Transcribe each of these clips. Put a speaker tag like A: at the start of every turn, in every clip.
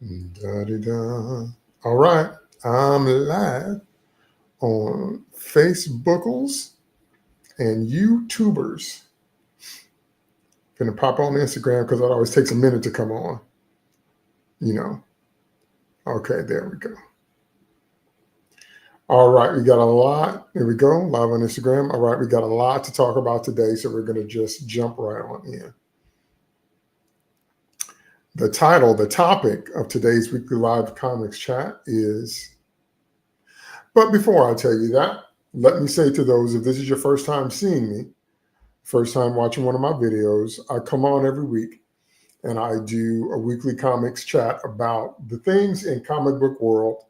A: Da-di-da. All right, I'm live on Facebookles and YouTubers. Gonna pop on Instagram because it always takes a minute to come on. You know. Okay, there we go. All right, we got a lot. There we go, live on Instagram. All right, we got a lot to talk about today, so we're gonna just jump right on in. The topic of today's weekly live comics chat is. But before I tell you that, let me say to those, if this is your first time seeing me, first time watching one of my videos, I come on every week and I do a weekly comics chat about the things in comic book world,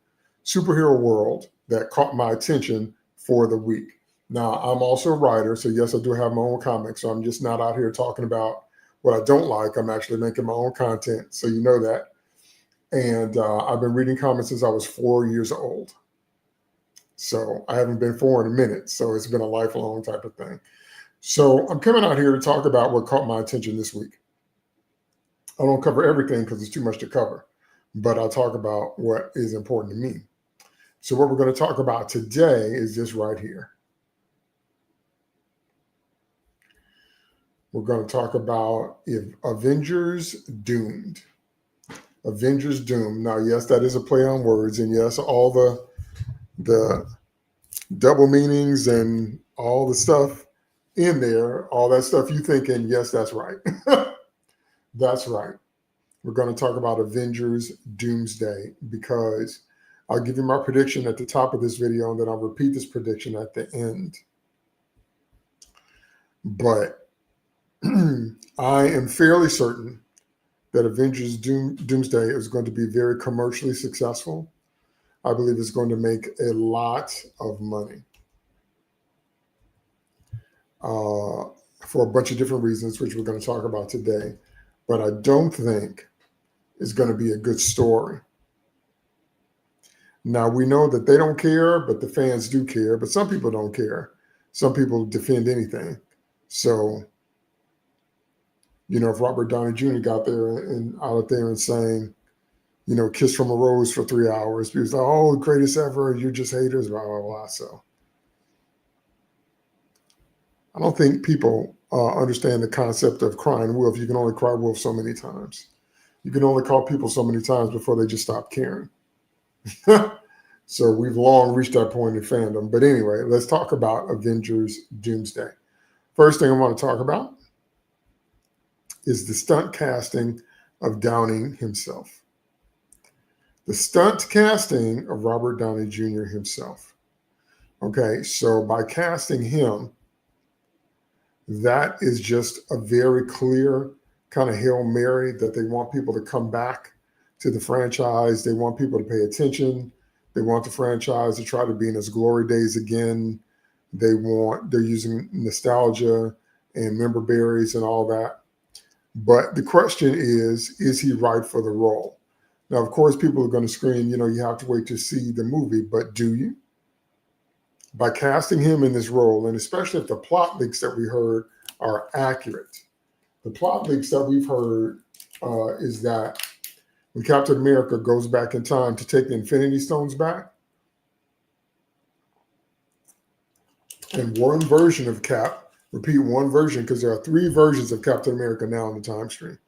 A: superhero world that caught my attention for the week. Now, I'm also a writer, so yes, I do have my own comics. So I'm just not out here talking about what I don't like. I'm actually making my own content, so you know that. And I've been reading comics since I was 4 years old. So I haven't been 4 in a minute. So it's been a lifelong type of thing. So I'm coming out here to talk about what caught my attention this week. I don't cover everything because it's too much to cover, but I'll talk about what is important to me. So what we're going to talk about today is this right here. We're going to talk about if Avengers doomed. Avengers doomed. Now, yes, that is a play on words, and yes, all the double meanings and all the stuff in there, all that stuff you thinking, yes, that's right. That's right. We're going to talk about Avengers Doomsday because I'll give you my prediction at the top of this video and then I'll repeat this prediction at the end. But I am fairly certain that Avengers Doomsday is going to be very commercially successful. I believe it's going to make a lot of money. For a bunch of different reasons, which we're going to talk about today. But I don't think it's going to be a good story. Now, we know that they don't care, but the fans do care. But some people don't care. Some people defend anything. So, if Robert Downey Jr. got there and out there and saying, Kiss from a Rose for 3 hours, people like, oh, greatest ever, you're just haters, blah, blah, blah. So I don't think people understand the concept of crying wolf. You can only cry wolf so many times. You can only call people so many times before they just stop caring. So we've long reached that point in fandom. But anyway, let's talk about Avengers Doomsday. First thing I want to talk about is the stunt casting of Downey himself. The stunt casting of Robert Downey Jr. himself. Okay, so by casting him, that is just a very clear kind of Hail Mary that they want people to come back to the franchise. They want people to pay attention. They want the franchise to try to be in its glory days again. They're using nostalgia and member berries and all that. But the question is he right for the role? Now, of course, people are going to scream, you have to wait to see the movie, but do you? By casting him in this role, and especially if the plot leaks that we heard are accurate. The plot leaks that we've heard is that when Captain America goes back in time to take the Infinity Stones back, and one version of Cap, repeat one version because there are 3 versions of Captain America now in the time stream.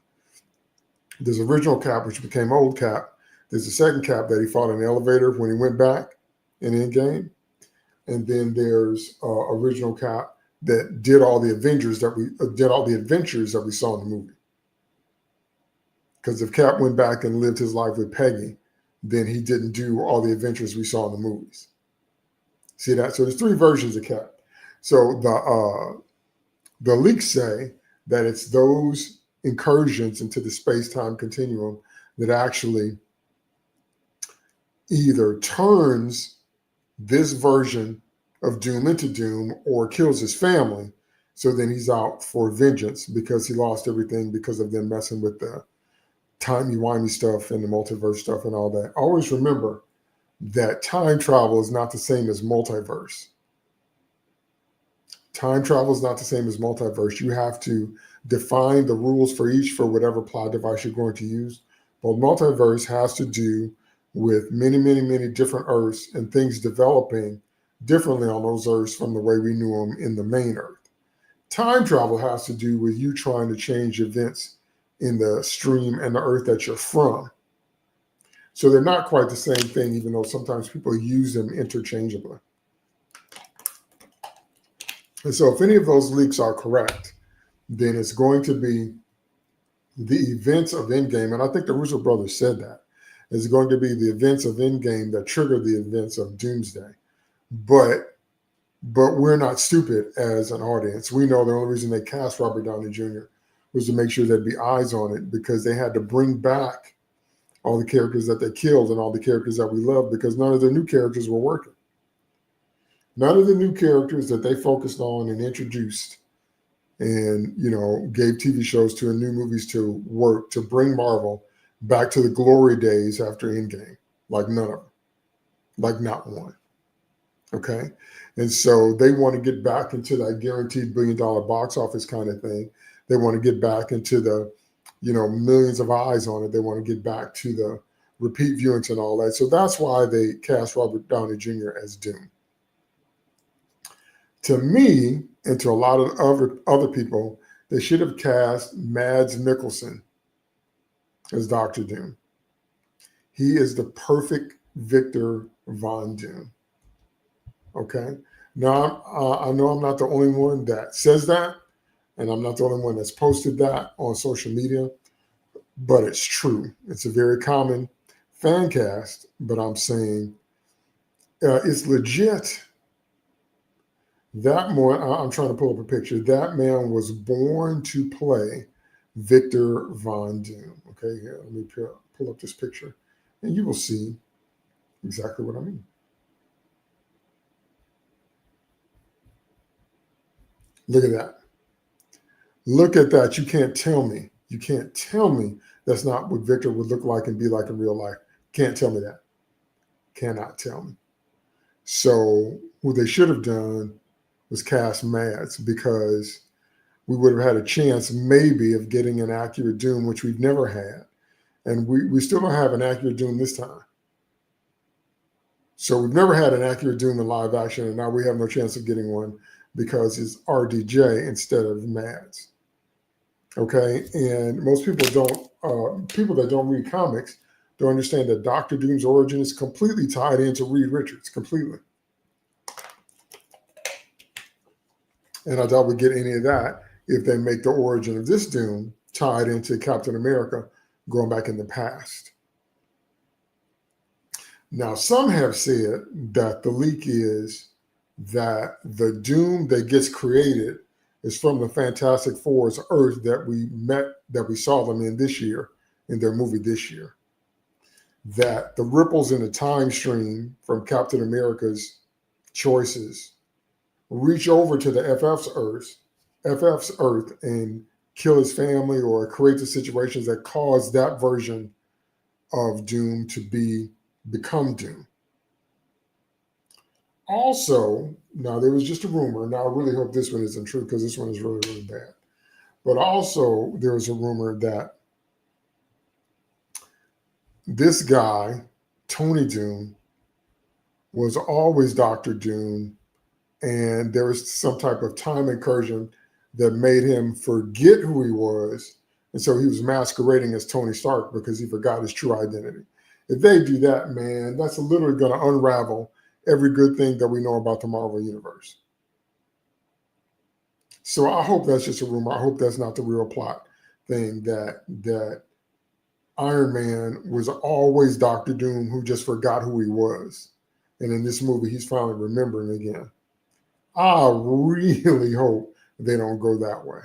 A: There's original Cap, which became old Cap. There's the second Cap that he fought in the elevator when he went back in Endgame. And then there's original Cap that did all the adventures that we saw in the movie. Because if Cap went back and lived his life with Peggy, then he didn't do all the adventures we saw in the movies. See that? So there's 3 versions of Cap. So the leaks say that it's those incursions into the space-time continuum that actually either turns this version of Doom into Doom or kills his family. So then he's out for vengeance because he lost everything because of them messing with the timey-wimey stuff and the multiverse stuff and all that. Always remember that time travel is not the same as multiverse. Time travel is not the same as multiverse. You have to define the rules for each for whatever plot device you're going to use. Well, multiverse has to do with many, many, many different Earths and things developing differently on those Earths from the way we knew them in the main Earth. Time travel has to do with you trying to change events in the stream and the Earth that you're from. So they're not quite the same thing, even though sometimes people use them interchangeably. And so if any of those leaks are correct, then it's going to be the events of Endgame, and I think the Russo brothers said that, it's going to be the events of Endgame that trigger the events of Doomsday. But we're not stupid as an audience. We know the only reason they cast Robert Downey Jr. was to make sure there'd be eyes on it, because they had to bring back all the characters that they killed and all the characters that we love, because none of the new characters were working. None of the new characters that they focused on and introduced and, gave TV shows to and new movies to work to bring Marvel back to the glory days after Endgame. Like none of them. Like not one. Okay? And so they want to get back into that guaranteed $1 billion box office kind of thing. They want to get back into the, millions of eyes on it. They want to get back to the repeat viewings and all that. So that's why they cast Robert Downey Jr. as Doom. To me, and to a lot of other people, they should have cast Mads Mikkelsen as Dr. Doom. He is the perfect Victor Von Doom. Okay? Now, I know I'm not the only one that says that, and I'm not the only one that's posted that on social media, but it's true. It's a very common fan cast, but I'm saying it's legit. That more, I'm trying to pull up a picture. That man was born to play Victor Von Doom. Okay, here, let me pull up this picture, and you will see exactly what I mean. Look at that. Look at that. You can't tell me. You can't tell me that's not what Victor would look like and be like in real life. Can't tell me that. Cannot tell me. So what they should have done was cast Mads, because we would have had a chance maybe of getting an accurate Doom, which we've never had. And we still don't have an accurate Doom this time. So we've never had an accurate Doom in live action, and now we have no chance of getting one because it's RDJ instead of Mads. Okay, and most people people that don't read comics don't understand that Dr. Doom's origin is completely tied into Reed Richards, completely. And I doubt we get any of that if they make the origin of this Doom tied into Captain America going back in the past. Now, some have said that the leak is that the Doom that gets created is from the Fantastic Four's Earth that we saw them in this year, in their movie this year. That the ripples in the time stream from Captain America's choices reach over to the FF's Earth and kill his family or create the situations that cause that version of Doom to become Doom. Also, now there was just a rumor. Now I really hope this one isn't true, because this one is really, really bad. But also there was a rumor that this guy, Tony Doom, was always Dr. Doom, and there was some type of time incursion that made him forget who he was. And so he was masquerading as Tony Stark because he forgot his true identity. If they do that, man, that's literally going to unravel every good thing that we know about the Marvel Universe. So I hope that's just a rumor. I hope that's not the real plot thing, that Iron Man was always Dr. Doom who just forgot who he was. And in this movie, he's finally remembering again. I really hope they don't go that way.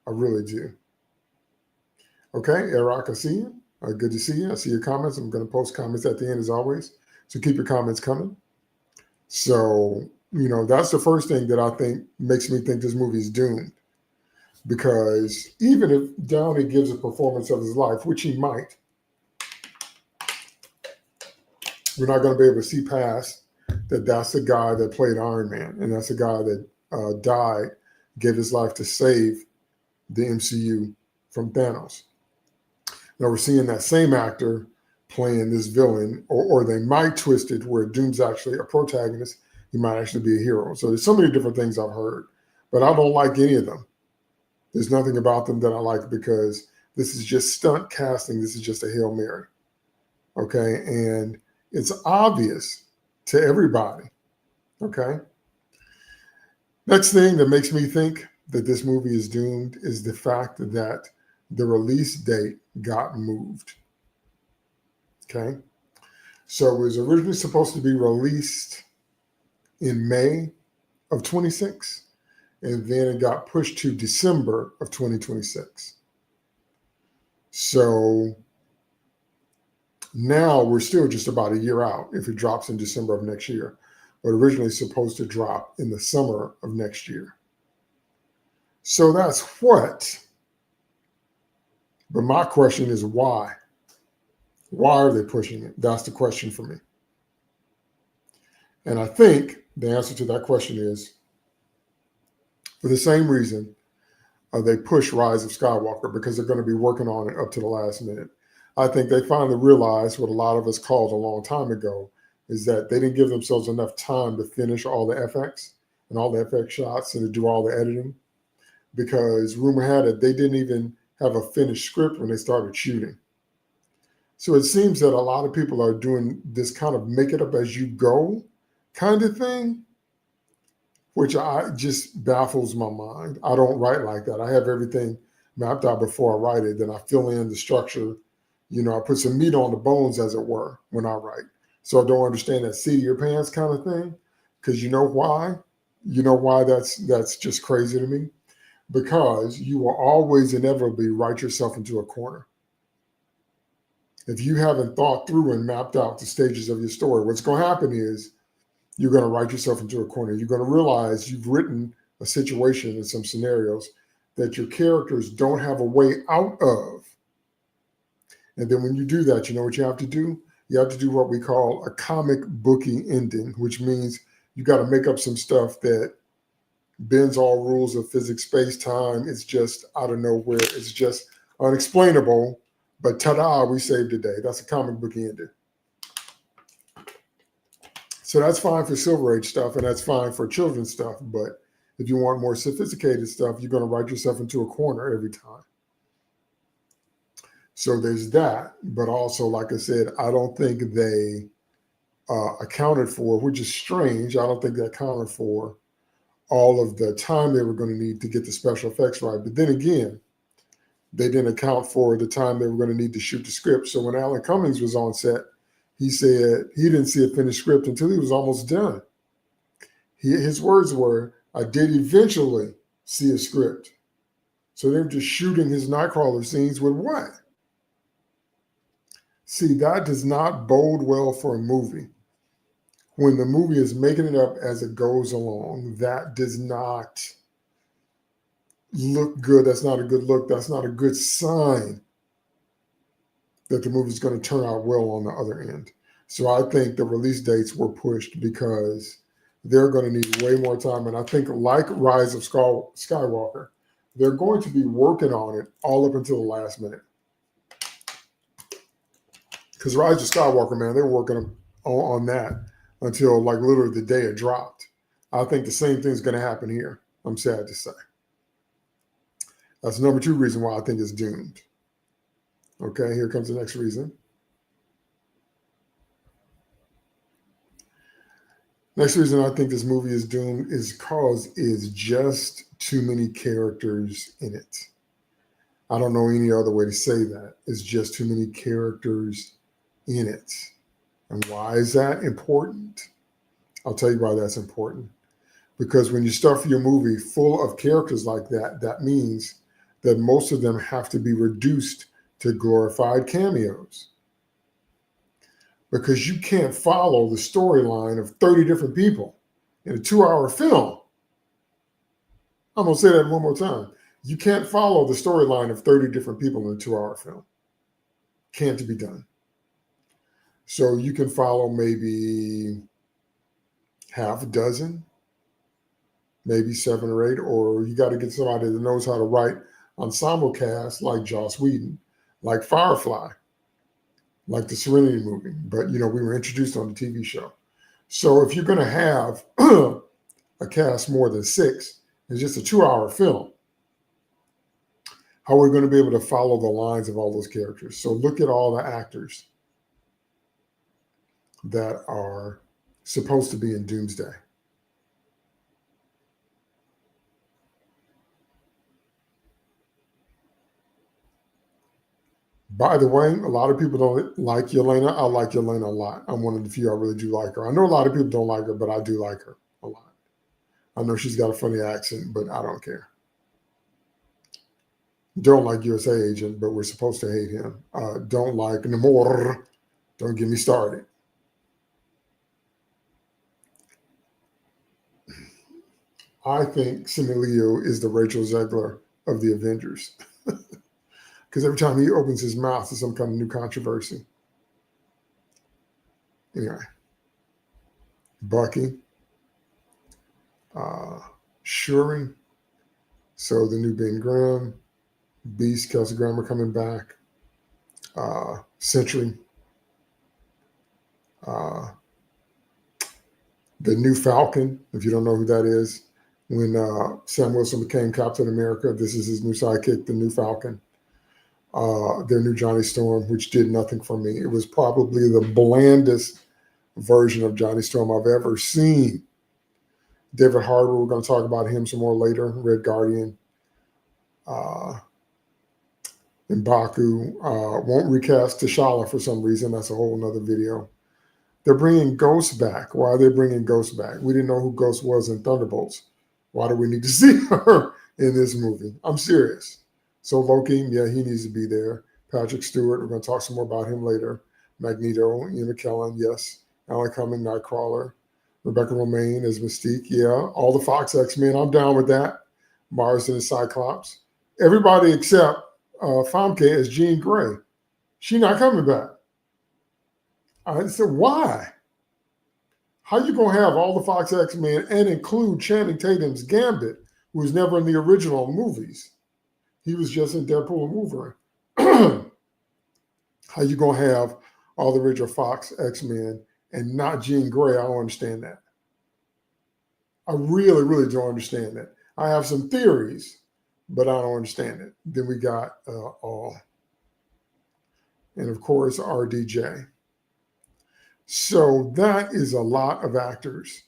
A: I really do. Okay, Eric, I see you. Good to see you. I see your comments. I'm going to post comments at the end as always. So keep your comments coming. So, that's the first thing that I think makes me think this movie is doomed. Because even if Downey gives a performance of his life, which he might, we're not going to be able to see past that that's the guy that played Iron Man. And that's the guy that died, gave his life to save the MCU from Thanos. Now we're seeing that same actor playing this villain, or they might twist it where Doom's actually a protagonist. He might actually be a hero. So there's so many different things I've heard, but I don't like any of them. There's nothing about them that I like because this is just stunt casting. This is just a Hail Mary. Okay. And it's obvious to everybody. Okay. Next thing that makes me think that this movie is doomed is the fact that the release date got moved. Okay. So it was originally supposed to be released in May of 26, and then it got pushed to December of 2026. So now we're still just about a year out if it drops in December of next year, but originally supposed to drop in the summer of next year. So that's what. But my question is why? Why are they pushing it? That's the question for me. And I think the answer to that question is for the same reason they push Rise of Skywalker, because they're going to be working on it up to the last minute. I think they finally realized what a lot of us called a long time ago is that they didn't give themselves enough time to finish all the FX and all the FX shots and to do all the editing, because rumor had it they didn't even have a finished script when they started shooting. So it seems that a lot of people are doing this kind of make it up as you go kind of thing, which I just baffles my mind. I don't write like that. I have everything mapped out before I write it. Then I fill in the structure. I put some meat on the bones, as it were, when I write. So I don't understand that seat of your pants kind of thing. Because you know why? You know why that's just crazy to me? Because you will always inevitably write yourself into a corner. If you haven't thought through and mapped out the stages of your story, what's going to happen is you're going to write yourself into a corner. You're going to realize you've written a situation and some scenarios that your characters don't have a way out of. And then when you do that, you know what you have to do? You have to do what we call a comic booky ending, which means you got to make up some stuff that bends all rules of physics, space, time. It's just out of nowhere. It's just unexplainable. But ta-da, we saved the day. That's a comic booky ending. So that's fine for Silver Age stuff, and that's fine for children's stuff. But if you want more sophisticated stuff, you're going to write yourself into a corner every time. So there's that. But also, like I said, I don't think they accounted for, which is strange. I don't think they accounted for all of the time they were going to need to get the special effects right. But then again, they didn't account for the time they were going to need to shoot the script. So when Alan Cummings was on set, he said he didn't see a finished script until he was almost done. His words were, I did eventually see a script. So they were just shooting his Nightcrawler scenes with what? See, that does not bode well for a movie. When the movie is making it up as it goes along, that does not look good. That's not a good look. That's not a good sign that the movie is going to turn out well on the other end. So I think the release dates were pushed because they're going to need way more time. And I think like Rise of Skywalker, they're going to be working on it all up until the last minute. Because Rise of Skywalker, man, they were working on that until like literally the day it dropped. I think the same thing is going to happen here. I'm sad to say. That's the number 2 reason why I think it's doomed. Okay, here comes the next reason. Next reason I think this movie is doomed is because it's just too many characters in it. I don't know any other way to say that. It's just too many characters in it. And why is that important? I'll tell you why that's important. Because when you stuff your movie full of characters like that, that means that most of them have to be reduced to glorified cameos. Because you can't follow the storyline of 30 different people in a 2-hour film. I'm going to say that one more time. You can't follow the storyline of 30 different people in a 2-hour film. Can't be done. So you can follow maybe half a dozen, maybe 7 or 8, or you got to get somebody that knows how to write ensemble cast like Joss Whedon. like Firefly, like the Serenity movie. But, we were introduced on the TV show. So if you're going to have a cast more than 6, it's just a 2-hour film. How are we going to be able to follow the lines of all those characters? So look at all the actors that are supposed to be in Doomsday. By the way, a lot of people don't like Yelena. I like Yelena a lot. I'm one of the few I really do like her. I know a lot of people don't like her, but I do like her a lot. I know she's got a funny accent, but I don't care. Don't like USA Agent, but we're supposed to hate him. Don't like Namor. Don't get me started. I think Similio is the Rachel Zegler of the Avengers. Because every time he opens his mouth, there's some kind of new controversy. Anyway, Bucky, Shuri, so the new Ben Grimm, Beast, Kelsey Grammer coming back, Sentry, the new Falcon, if you don't know who that is. When Sam Wilson became Captain America, this is his new sidekick, the new Falcon. Their new Johnny Storm, which did nothing for me. It was probably the blandest version of Johnny Storm I've ever seen. David Harbour, we're going to talk about him some more later. Red Guardian. M'Baku won't recast T'Challa for some reason. That's a whole nother video. They're bringing Ghost back. Why are they bringing Ghost back? We didn't know who Ghost was in Thunderbolts. Why do we need to see her in this movie? I'm serious. So Loki, yeah, he needs to be there. Patrick Stewart, we're going to talk some more about him later. Magneto, Ian McKellen, yes. Alan Cumming, Nightcrawler. Rebecca Romaine as Mystique, yeah. All the Fox X-Men, I'm down with that. Mars and the Cyclops. Everybody except Famke as Jean Grey. She's not coming back. I said, why? How you going to have all the Fox X-Men and include Channing Tatum's Gambit, who was never in the original movies? He was just in Deadpool and Wolverine. How you going to have all the original Fox X-Men and not Jean Grey? I don't understand that. I really, really don't understand that. I have some theories, but I don't understand it. Then we got all. And of course, RDJ. So that is a lot of actors.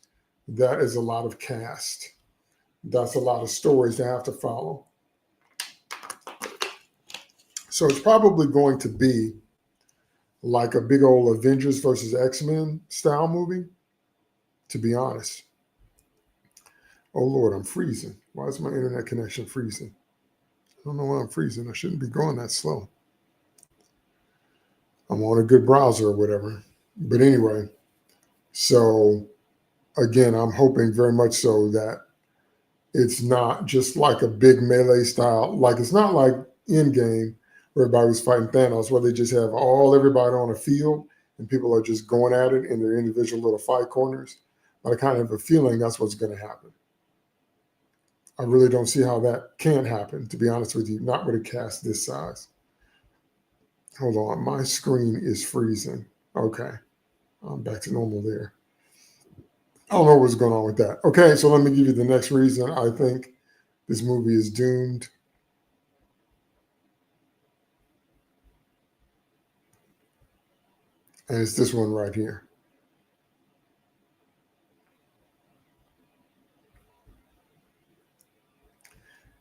A: That is a lot of cast. That's a lot of stories to have to follow. So it's probably going to be like a big old Avengers versus X-Men style movie, to be honest. Oh, Lord, I'm freezing. Why is my internet connection freezing? I don't know why I'm freezing. I shouldn't be going that slow. I'm on a good browser or whatever. But anyway, so again, I'm hoping very much so that it's not just like a big melee style. Like it's not like Endgame where everybody was fighting Thanos, where they just have everybody on a field and people are just going at it in their individual little fight corners. But I kind of have a feeling that's what's going to happen. I really don't see how that can happen, to be honest with you, not with a cast this size. Hold on, my screen is freezing. Okay, I'm back to normal there. I don't know what's going on with that. Okay, so let me give you the next reason I think this movie is doomed. And it's this one right here.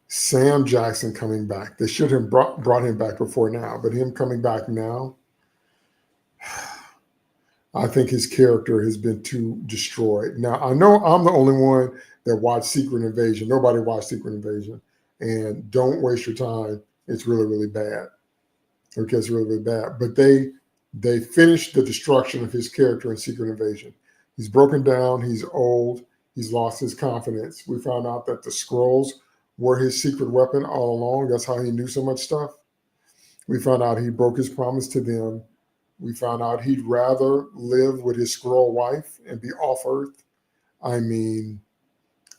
A: Sam Jackson coming back. They should have brought him back before now, but him coming back now, I think his character has been too destroyed. Now, I know I'm the only one that watched Secret Invasion. Nobody watched Secret Invasion. And don't waste your time. It's really, really bad. Okay, it's really, really bad. But they finished the destruction of his character in Secret Invasion. He's broken down. He's old. He's lost his confidence. We found out that the scrolls were his secret weapon all along. That's how he knew so much stuff. We found out he broke his promise to them. We found out he'd rather live with his Skrull wife and be off Earth. I mean,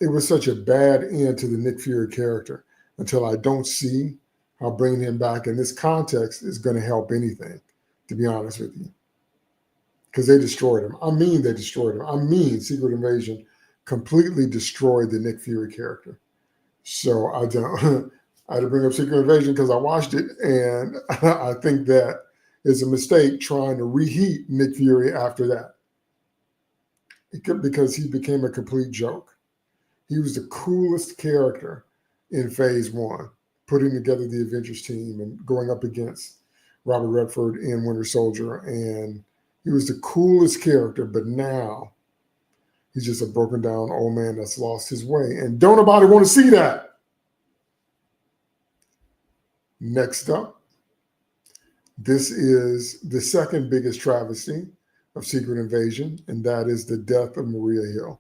A: it was such a bad end to the Nick Fury character until I don't see how bringing him back in this context is going to help anything, to be honest with you. Because they destroyed him. I mean, they destroyed him. I mean, Secret Invasion completely destroyed the Nick Fury character. So I don't. I had to bring up Secret Invasion because I watched it, and I think that is a mistake trying to reheat Nick Fury after that, because he became a complete joke. He was the coolest character in Phase One, putting together the Avengers team and going up against Robert Redford in Winter Soldier, and he was the coolest character. But now he's just a broken down old man that's lost his way, and don't nobody want to see that. Next up, this is the second biggest travesty of Secret Invasion, and that is the death of Maria Hill.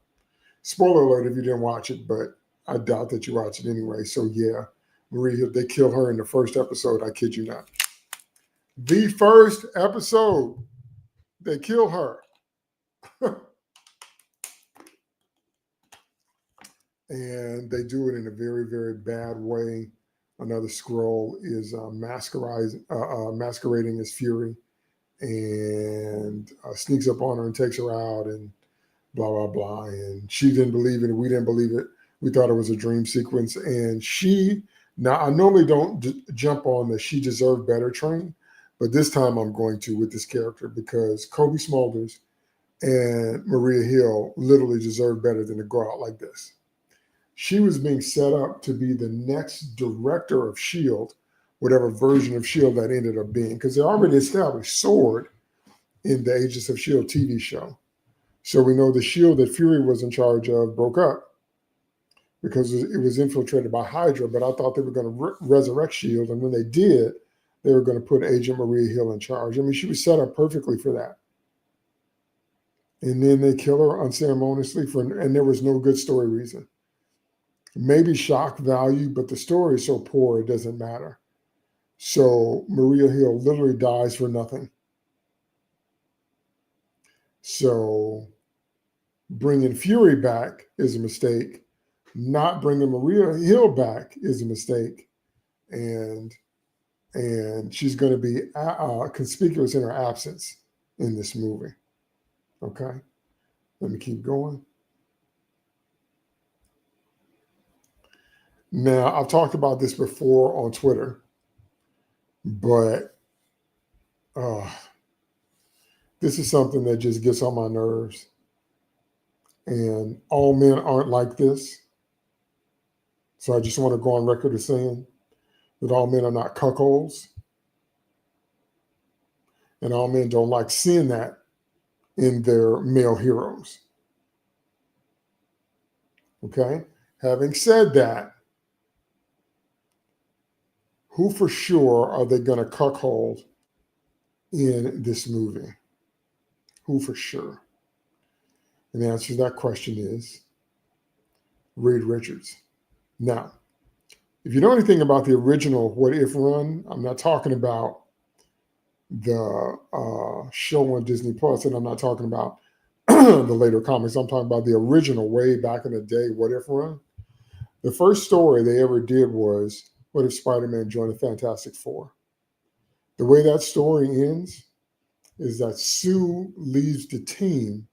A: Spoiler alert if you didn't watch it, but I doubt that you watched it anyway. So yeah, Maria Hill, they killed her in the first episode. I kid you not. The first episode, they killed her. And they do it in a very, very bad way. Another Skrull is masquerading as Fury, and sneaks up on her and takes her out, and blah, blah, blah. And she didn't believe it, and we didn't believe it. We thought it was a dream sequence. And now I normally don't jump on the she deserved better train, but this time I'm going to with this character, because Kobe Smulders and Maria Hill literally deserve better than to go out like this. She was being set up to be the next director of S.H.I.E.L.D., whatever version of S.H.I.E.L.D. that ended up being, because they already established S.W.O.R.D. in the Agents of S.H.I.E.L.D. TV show. So we know the S.H.I.E.L.D. that Fury was in charge of broke up because it was infiltrated by Hydra, but I thought they were going to resurrect S.H.I.E.L.D., and when they did, they were going to put Agent Maria Hill in charge. I mean, she was set up perfectly for that. And then they kill her unceremoniously, and there was no good story reason. Maybe shock value, but the story is so poor it doesn't matter. So Maria Hill literally dies for nothing. So bringing Fury back is a mistake. Not bringing Maria Hill back is a mistake. And she's going to be conspicuous in her absence in this movie. Okay, let me keep going. Now, I've talked about this before on Twitter, but this is something that just gets on my nerves. And all men aren't like this. So I just want to go on record as saying that all men are not cuckolds. And all men don't like seeing that in their male heroes. Okay? Having said that, who for sure are they going to cuckold in this movie? Who for sure? And the answer to that question is Reed Richards. Now, if you know anything about the original What If run, I'm not talking about the show on Disney Plus, and I'm not talking about the later comics. I'm talking about the original, way back in the day, What If run. The first story they ever did was, what if Spider-Man joined the Fantastic Four? The way that story ends is that Sue leaves the team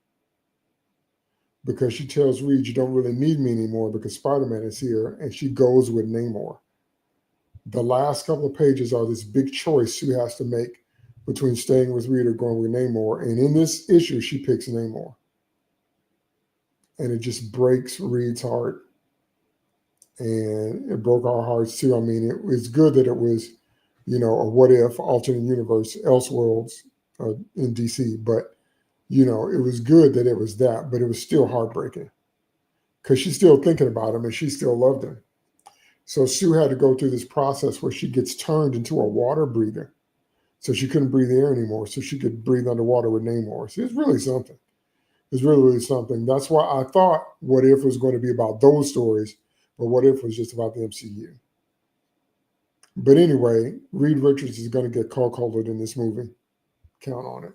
A: because she tells Reed, you don't really need me anymore because Spider-Man is here, and she goes with Namor. The last couple of pages are this big choice Sue has to make between staying with Reed or going with Namor, and in this issue, she picks Namor. And it just breaks Reed's heart, and it broke our hearts too. I mean, it was good that it was, a what if alternate universe, Elseworlds in DC, but it was good that it was that, but it was still heartbreaking because she's still thinking about him and she still loved him. So Sue had to go through this process where she gets turned into a water breather. So she couldn't breathe air anymore. So she could breathe underwater with Namor. So it's really something. It's really, really something. That's why I thought What If was going to be about those stories, but What If was just about the MCU. But anyway, Reed Richards is going to get cuckolded in this movie. Count on it.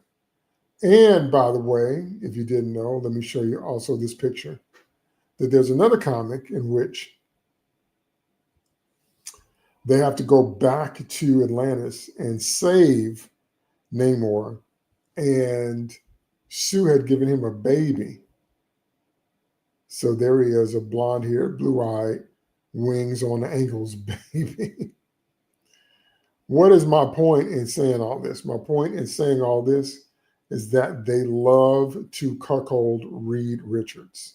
A: And by the way, if you didn't know, let me show you also this picture, that there's another comic in which They have to go back to Atlantis and save Namor. And Sue had given him a baby. So there he is, a blonde-haired, blue-eyed, wings on the ankles baby. What is my point in saying all this? My point in saying all this is that they love to cuckold Reed Richards.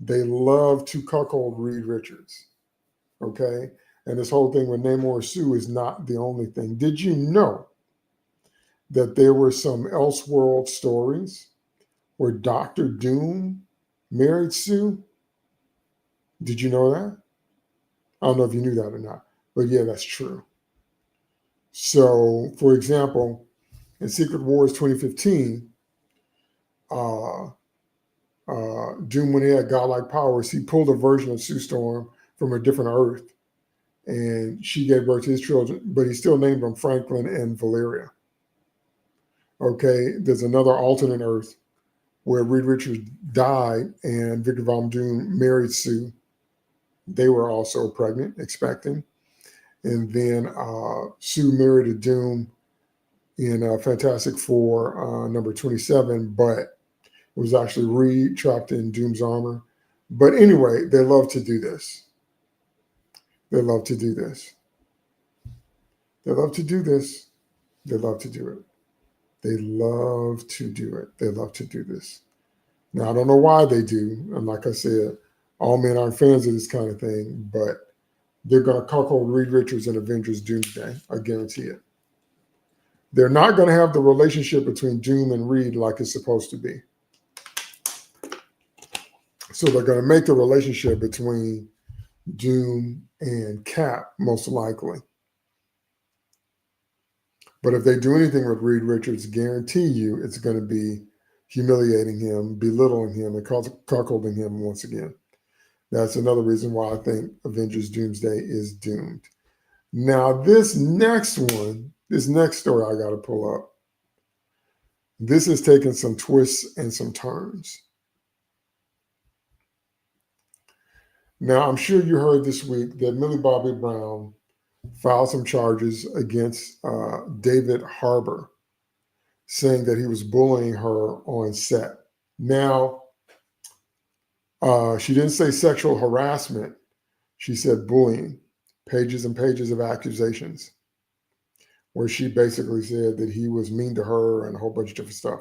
A: They love to cuckold Reed Richards. Okay? And this whole thing with Namor Sue is not the only thing. Did you know that there were some Elseworld stories where Dr. Doom married Sue? Did you know that? I don't know if you knew that or not, but yeah, that's true. So, for example, in Secret Wars 2015, Doom, when he had godlike powers, he pulled a version of Sue Storm from a different Earth, and she gave birth to his children, but he still named them Franklin and Valeria. Okay, there's another alternate Earth where Reed Richards died and Victor Von Doom married Sue. They were also pregnant, expecting. And then Sue married a Doom in Fantastic Four number 27, but it was actually Reed trapped in Doom's armor. But anyway, they love to do this. They love to do this. They love to do this. They love to do it. They love to do it. They love to do this. Now, I don't know why they do. And like I said, all men aren't fans of this kind of thing, but they're going to cuckold Reed Richards in Avengers Doomsday. I guarantee it. They're not going to have the relationship between Doom and Reed like it's supposed to be. So they're going to make the relationship between Doom and Cap, most likely. But if they do anything with Reed Richards, guarantee you it's going to be humiliating him, belittling him, and cuckolding him once again. That's another reason why I think Avengers Doomsday is doomed. Now, this next one, this next story I got to pull up, this is taking some twists and some turns. Now, I'm sure you heard this week that Millie Bobby Brown filed some charges against David Harbour, saying that he was bullying her on set. Now, she didn't say sexual harassment. She said bullying, pages and pages of accusations, where she basically said that he was mean to her and a whole bunch of different stuff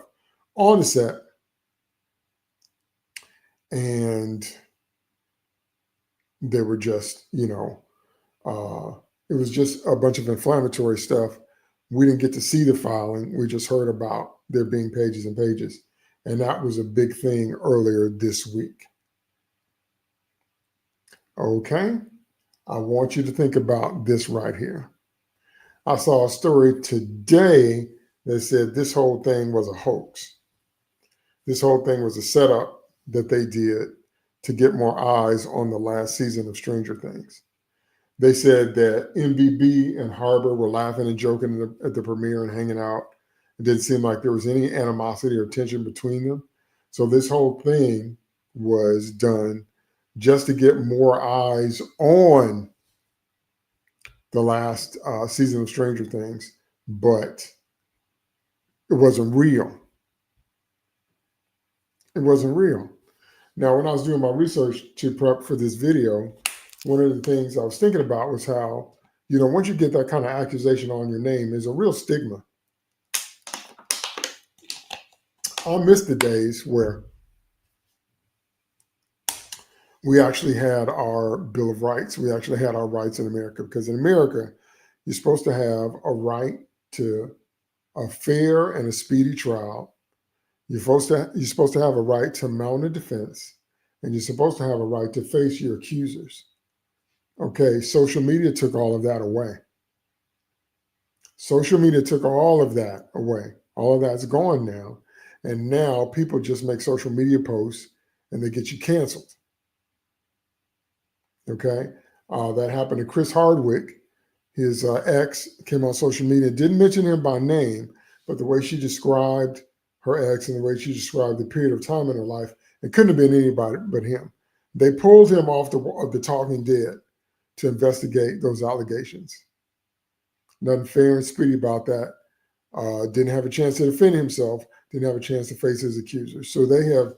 A: on the set. And they were just, it was just a bunch of inflammatory stuff. We didn't get to see the filing. We just heard about there being pages and pages. And that was a big thing earlier this week. Okay, I want you to think about this right here. I saw a story today that said this whole thing was a hoax. This whole thing was a setup that they did to get more eyes on the last season of Stranger Things. They said that MBB and Harbour were laughing and joking at the premiere and hanging out. It didn't seem like there was any animosity or tension between them. So this whole thing was done just to get more eyes on the last season of Stranger Things, but it wasn't real. It wasn't real. Now, when I was doing my research to prep for this video, one of the things I was thinking about was how, once you get that kind of accusation on your name, there's a real stigma. I miss the days where we actually had our Bill of Rights. We actually had our rights in America, because in America, you're supposed to have a right to a fair and a speedy trial. You're supposed to have a right to mount a defense, and you're supposed to have a right to face your accusers. Okay, social media took all of that away. Social media took all of that away. All of that's gone now. And now people just make social media posts and they get you canceled. Okay, that happened to Chris Hardwick. His ex came on social media, didn't mention him by name, but the way she described her ex and the way she described the period of time in her life, it couldn't have been anybody but him. They pulled him off the Talking Dead to investigate those allegations. Nothing fair and speedy about that. Didn't have a chance to defend himself, didn't have a chance to face his accusers. So they have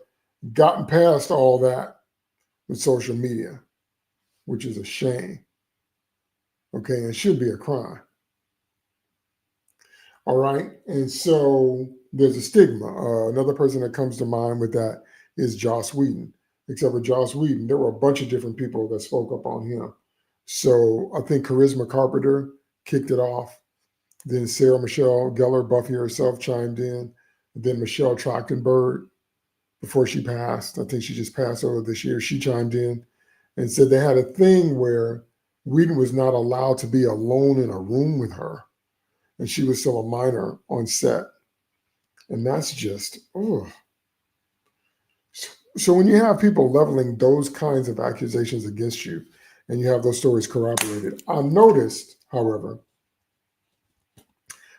A: gotten past all that with social media, which is a shame. Okay, and it should be a crime. All right, and so there's a stigma. Another person that comes to mind with that is Joss Whedon. Except for Joss Whedon, there were a bunch of different people that spoke up on him. So I think Charisma Carpenter kicked it off. Then Sarah Michelle Gellar, Buffy herself, chimed in. And then Michelle Trachtenberg, before she passed, I think she just passed over this year, she chimed in and said they had a thing where Whedon was not allowed to be alone in a room with her. And she was still a minor on set. And that's just, oh. So when you have people leveling those kinds of accusations against you and you have those stories corroborated, I noticed, however,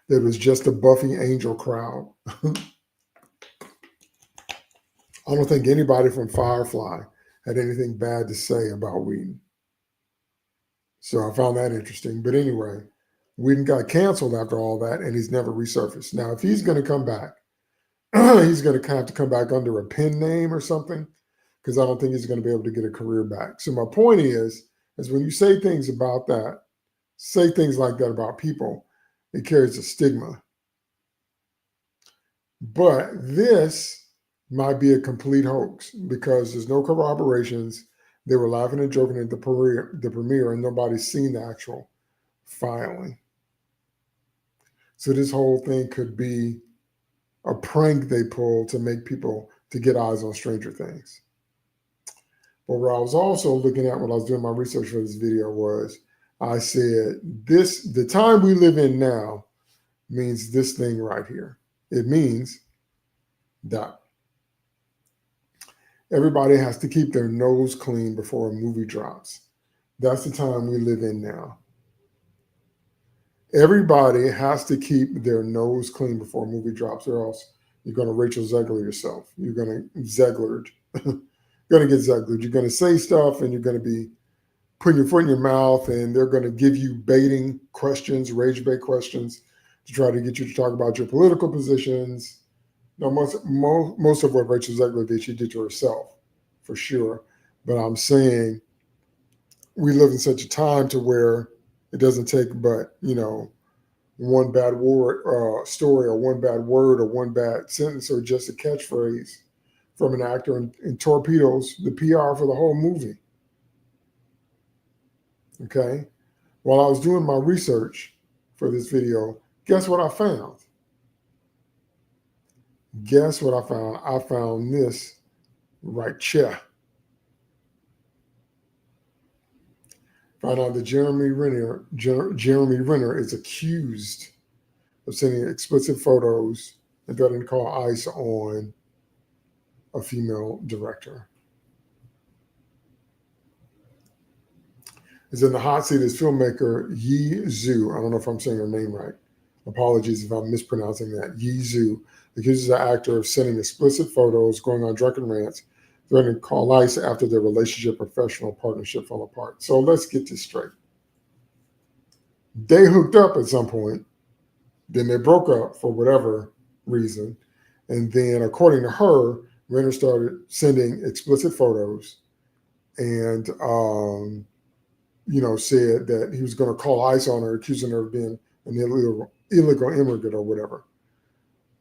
A: that it was just a Buffy Angel crowd. I don't think anybody from Firefly had anything bad to say about Whedon. So I found that interesting. But anyway, Whedon got canceled after all that, and he's never resurfaced. Now, if he's going to come back, he's going to have to come back under a pen name or something, because I don't think he's going to be able to get a career back. So my point is when you say things about that, say things like that about people, it carries a stigma. But this might be a complete hoax because there's no corroborations. They were laughing and joking at the premiere, and nobody's seen the actual filing. So this whole thing could be a prank they pull to make people to get eyes on Stranger Things. But what I was also looking at when I was doing my research for this video was I said the time we live in now means this thing right here. It means that everybody has to keep their nose clean before a movie drops. That's the time we live in now. Everybody has to keep their nose clean before a movie drops, or else you're going to Rachel Zegler yourself. You're going to Zeglered. You're going to get Zeglered. You're going to say stuff, and you're going to be putting your foot in your mouth, and they're going to give you baiting questions, rage bait questions, to try to get you to talk about your political positions. Now, most of what Rachel Zegler did, she did to herself, for sure. But I'm saying we live in such a time to where it doesn't take but, one bad word, story, or one bad word, or one bad sentence, or just a catchphrase from an actor and torpedoes the PR for the whole movie. Okay? While I was doing my research for this video, guess what I found? Guess what I found? I found this right here. Found out that Jeremy Renner is accused of sending explicit photos and threatening to call ICE on a female director. Is in the hot seat is filmmaker Yi Zhu. I don't know if I'm saying her name right. Apologies if I'm mispronouncing that. Yi Zhu accuses the actor of sending explicit photos, going on drunken rants, threatening to call ICE after their relationship professional partnership fell apart. So let's get this straight. They hooked up at some point, then they broke up for whatever reason, and then according to her, Renner started sending explicit photos and said that he was going to call ICE on her, accusing her of being an illegal immigrant or whatever.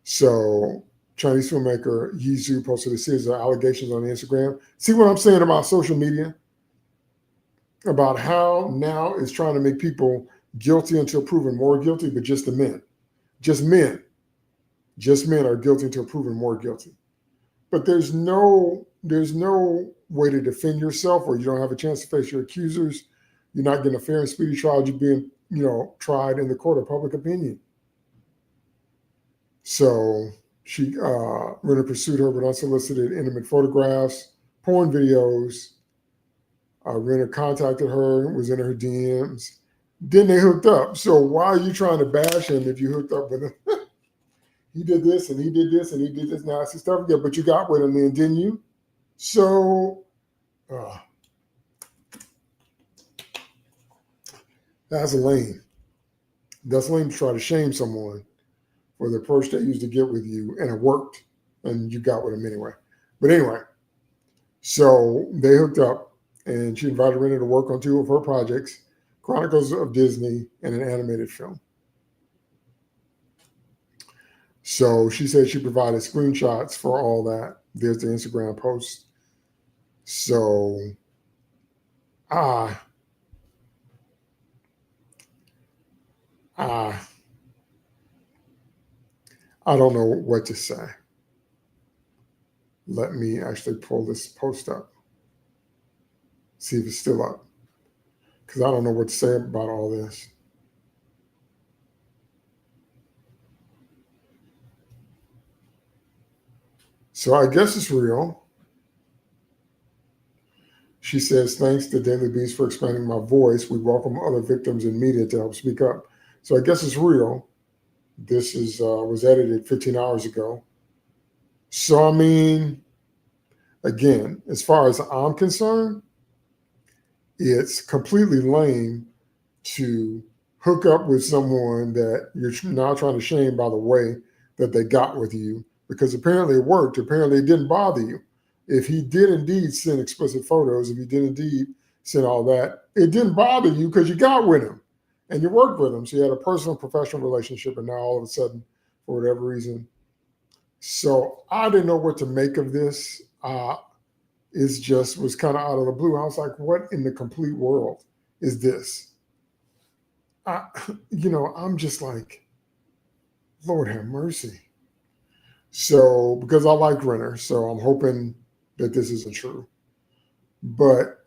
A: So Chinese filmmaker Yi Zhu posted a series of allegations on Instagram. See what I'm saying about social media? About how now it's trying to make people guilty until proven more guilty, but just the men. Just men are guilty until proven more guilty. But there's no way to defend yourself, or you don't have a chance to face your accusers. You're not getting a fair and speedy trial. You're being, tried in the court of public opinion. So Renner pursued her with unsolicited intimate photographs, porn videos. Renner contacted her, was in her DMs. Then they hooked up. So why are you trying to bash him if you hooked up with him? He did this and he did this and he did this nasty stuff. Yeah, but you got with him then, didn't you? So That's lame. That's lame to try to shame someone for the approach they used to get with you, and it worked, and you got with them anyway. But anyway, so they hooked up, and she invited Rena to work on two of her projects, Chronicles of Disney and an animated film. So she said she provided screenshots for all that. There's the Instagram post. So ah ah I don't know what to say. Let me actually pull this post up, see if it's still up, because I don't know what to say about all this. So I guess it's real. She says, thanks to Daily Beast for expanding my voice. We welcome other victims and media to help speak up. So I guess it's real. This is was edited 15 hours ago. So I mean, again, as far as I'm concerned, it's completely lame to hook up with someone that you're now trying to shame by the way that they got with you, because apparently it worked. Apparently it didn't bother you. If he did indeed send explicit photos, if he did indeed send all that, it didn't bother you because you got with him and you worked with him. So you had a personal professional relationship, and now all of a sudden, for whatever reason. So I didn't know what to make of this. It just was kind of out of the blue. I was like, what in the complete world is this? I, I'm just like, Lord have mercy. So, because I like Renner, so I'm hoping that this isn't true. But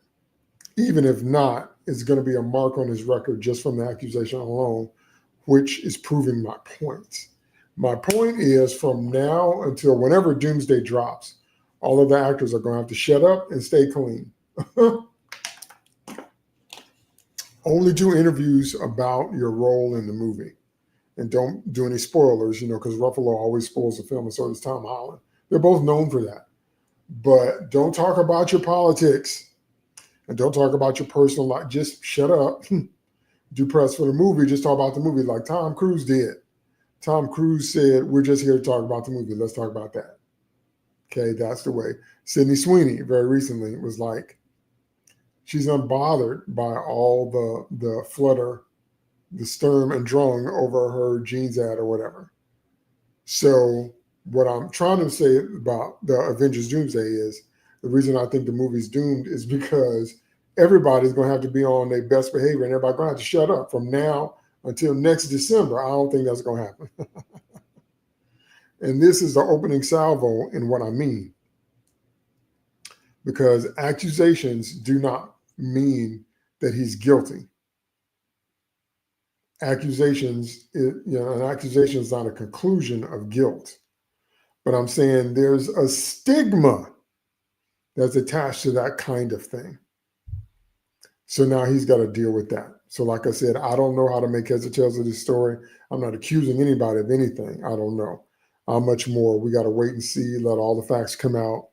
A: even if not, it's going to be a mark on his record just from the accusation alone, which is proving my point. My point is, from now until whenever Doomsday drops, all of the actors are going to have to shut up and stay clean. Only do interviews about your role in the movie. And don't do any spoilers, because Ruffalo always spoils the film, and so does Tom Holland. They're both known for that. But don't talk about your politics, and don't talk about your personal life. Just shut up. Do press for the movie. Just talk about the movie like Tom Cruise did. Tom Cruise said, we're just here to talk about the movie. Let's talk about that. Okay, that's the way. Sydney Sweeney very recently was like, she's unbothered by all the flutter, the sturm and drung over her jeans ad or whatever. So what I'm trying to say about the Avengers Doomsday is, the reason I think the movie's doomed is because everybody's going to have to be on their best behavior, and everybody's going to have to shut up from now until next December. I don't think that's going to happen. And this is the opening salvo in what I mean, because accusations do not mean that he's guilty. Accusations, an accusation is not a conclusion of guilt. But I'm saying there's a stigma that's attached to that kind of thing. So now he's got to deal with that. So like I said, I don't know how to make heads or tails of this story. I'm not accusing anybody of anything. I don't know how much more. We got to wait and see, let all the facts come out,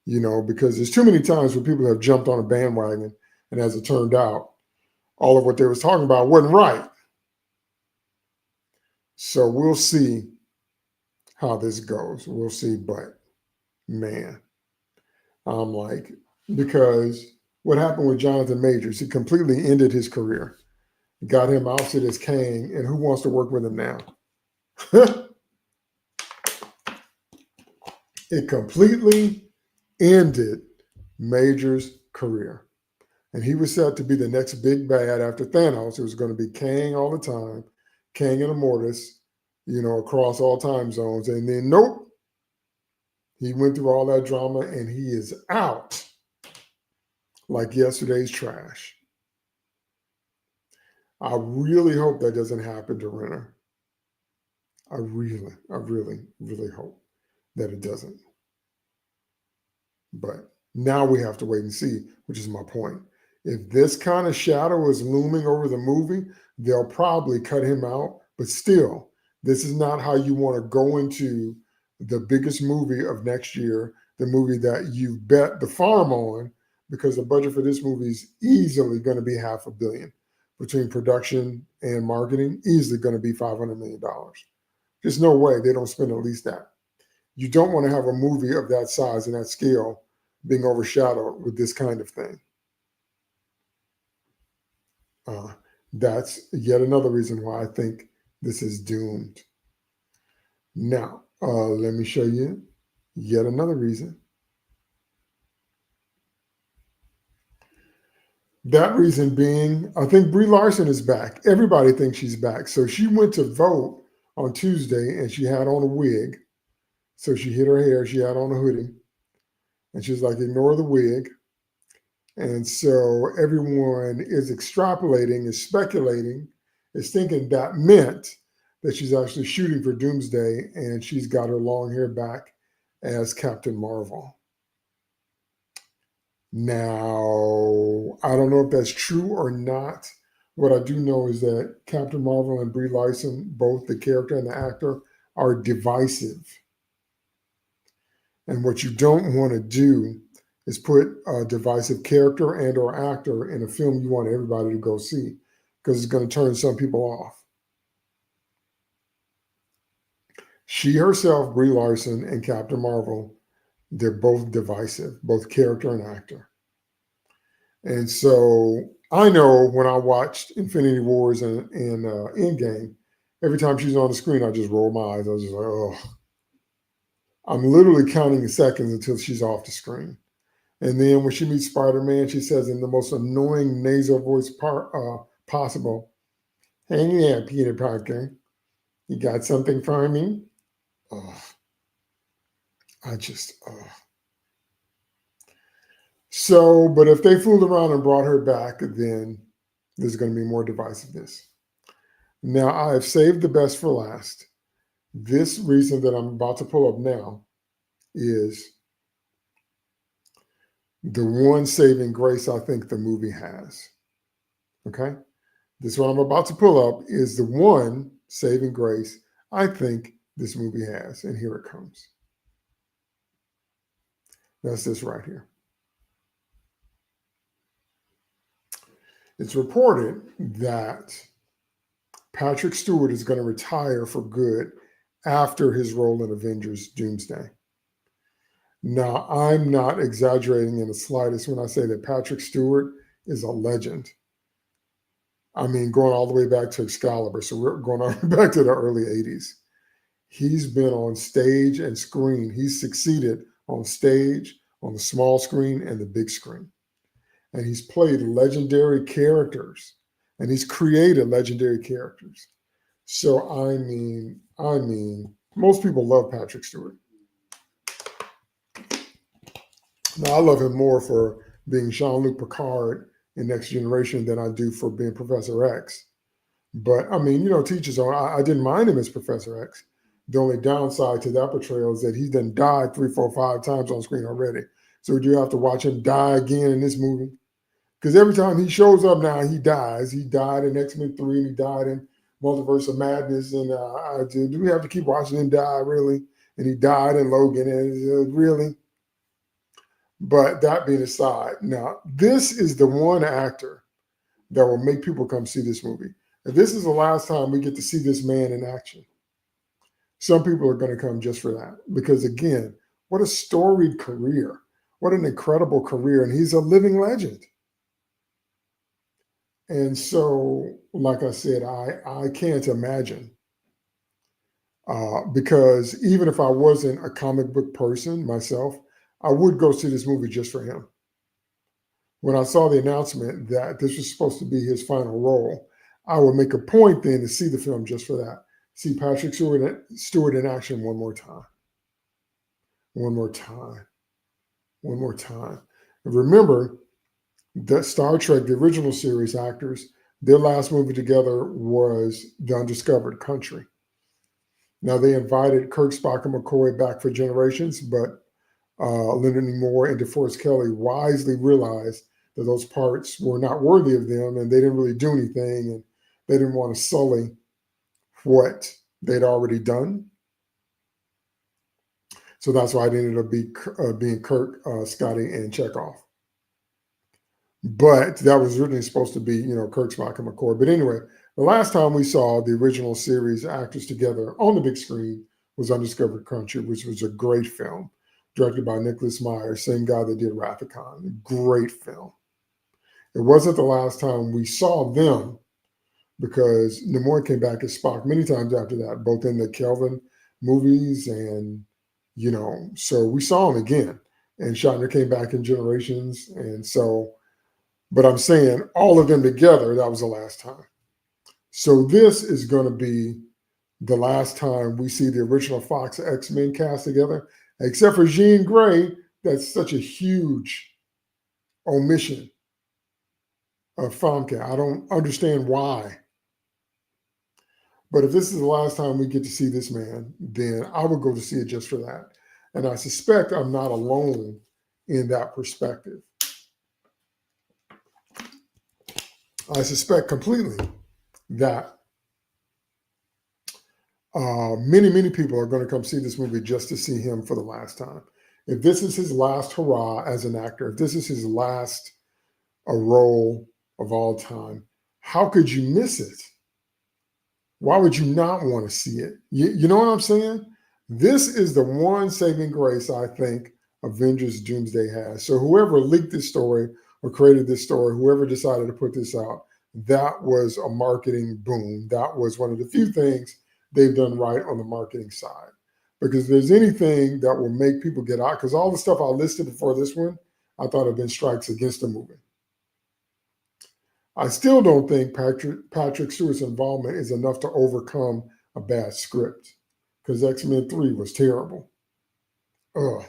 A: because there's too many times where people have jumped on a bandwagon, and as it turned out, all of what they was talking about wasn't right. So we'll see how this goes. We'll see, but man, I'm like, because what happened with Jonathan Majors, he completely ended his career, got him ousted as Kang, and who wants to work with him now? It completely ended Majors' career. And he was set to be the next big bad after Thanos. It was going to be Kang all the time, Kang and Immortus, across all time zones. And then, nope, he went through all that drama, and he is out like yesterday's trash. I really hope that doesn't happen to Renner. I really, really hope that it doesn't. But now we have to wait and see, which is my point. If this kind of shadow is looming over the movie, they'll probably cut him out. But still, this is not how you want to go into the biggest movie of next year, the movie that you bet the farm on, because the budget for this movie is easily going to be $500 million. between production and marketing, easily going to be $500 million. There's no way they don't spend at least that. You don't want to have a movie of that size and that scale being overshadowed with this kind of thing. That's yet another reason why I think this is doomed. Now, let me show you yet another reason. That reason being, I think Brie Larson is back. Everybody thinks she's back. So she went to vote on Tuesday and she had on a wig. So she hid her hair, she had on a hoodie. And she's like, ignore the wig. And so everyone is extrapolating, is speculating, is thinking that meant that she's actually shooting for Doomsday and she's got her long hair back as Captain Marvel. Now, I don't know if that's true or not. What I do know is that Captain Marvel and Brie Larson, both the character and the actor, are divisive. And what you don't want to do is put a divisive character and or actor in a film you want everybody to go see, because it's going to turn some people off. She herself, Brie Larson, and Captain Marvel, they're both divisive, both character and actor. And so I know when I watched Infinity Wars and Endgame, every time she's on the screen, I just roll my eyes. I was just like, oh. I'm literally counting the seconds until she's off the screen. And then when she meets Spider-Man, she says in the most annoying nasal voice possible, "Hey there, Peter Parker. You got something for me?" Oh, So, but if they fooled around and brought her back, then there's going to be more divisiveness. Now, I have saved the best for last. This reason that I'm about to pull up now is the one saving grace I think the movie has. Okay? This one I'm about to pull up is the one saving grace I think this movie has. And here it comes. That's this right here. It's reported that Patrick Stewart is going to retire for good after his role in Avengers Doomsday. Now, I'm not exaggerating in the slightest when I say that Patrick Stewart is a legend. I mean, going all the way back to Excalibur, so we're going all the way back to the early 80s. He's been on stage and screen. He's succeeded on stage, on the small screen, and the big screen. And he's played legendary characters, and he's created legendary characters. So, I mean, most people love Patrick Stewart. Now, I love him more for being Jean-Luc Picard in Next Generation than I do for being Professor X. But, I mean, teach his own. I didn't mind him as Professor X. The only downside to that portrayal is that he done died 3, 4, 5 times on screen already. So do you have to watch him die again in this movie? Because every time he shows up now, he dies. He died in X-Men 3, and he died in Multiverse of Madness. And do we have to keep watching him die, really? And he died in Logan, and really? But that being aside, now, this is the one actor that will make people come see this movie. If this is the last time we get to see this man in action, some people are going to come just for that. Because again, what a storied career. What an incredible career. And he's a living legend. And so, like I said, I can't imagine. Because even if I wasn't a comic book person myself, I would go see this movie just for him. When I saw the announcement that this was supposed to be his final role, I would make a point then to see the film just for that. See Patrick Stewart in action one more time. One more time. One more time. And remember, the Star Trek, the original series actors, their last movie together was The Undiscovered Country. Now, they invited Kirk, Spock, and McCoy back for Generations, but Leonard Nimoy and DeForest Kelley wisely realized that those parts were not worthy of them, and they didn't really do anything, and they didn't want to sully what they'd already done. So that's why it ended up being Kirk, Scotty, and Chekhov. But that was originally supposed to be, Kirk, Spock, and McCoy. But anyway, the last time we saw the original series actors together on the big screen was Undiscovered Country, which was a great film, directed by Nicholas Meyer, same guy that did Wrath of Khan. Great film. It wasn't the last time we saw them because Nimoy came back as Spock many times after that, both in the Kelvin movies and, so we saw him again. And Shatner came back in Generations. And so, but I'm saying all of them together, that was the last time. So this is going to be the last time we see the original Fox X-Men cast together, except for Jean Grey. That's such a huge omission of Famke. I don't understand why. But if this is the last time we get to see this man, then I would go to see it just for that. And I suspect I'm not alone in that perspective. I suspect completely that many, many people are going to come see this movie just to see him for the last time. If this is his last hurrah as an actor, if this is his last role of all time, how could you miss it? Why would you not want to see it? You know what I'm saying? This is the one saving grace I think Avengers Doomsday has. So whoever leaked this story or created this story, whoever decided to put this out, that was a marketing boom. That was one of the few things they've done right on the marketing side. Because if there's anything that will make people get out, because all the stuff I listed before this one, I thought had been strikes against the movie. I still don't think Patrick Stewart's involvement is enough to overcome a bad script, because X-Men 3 was terrible. Ugh.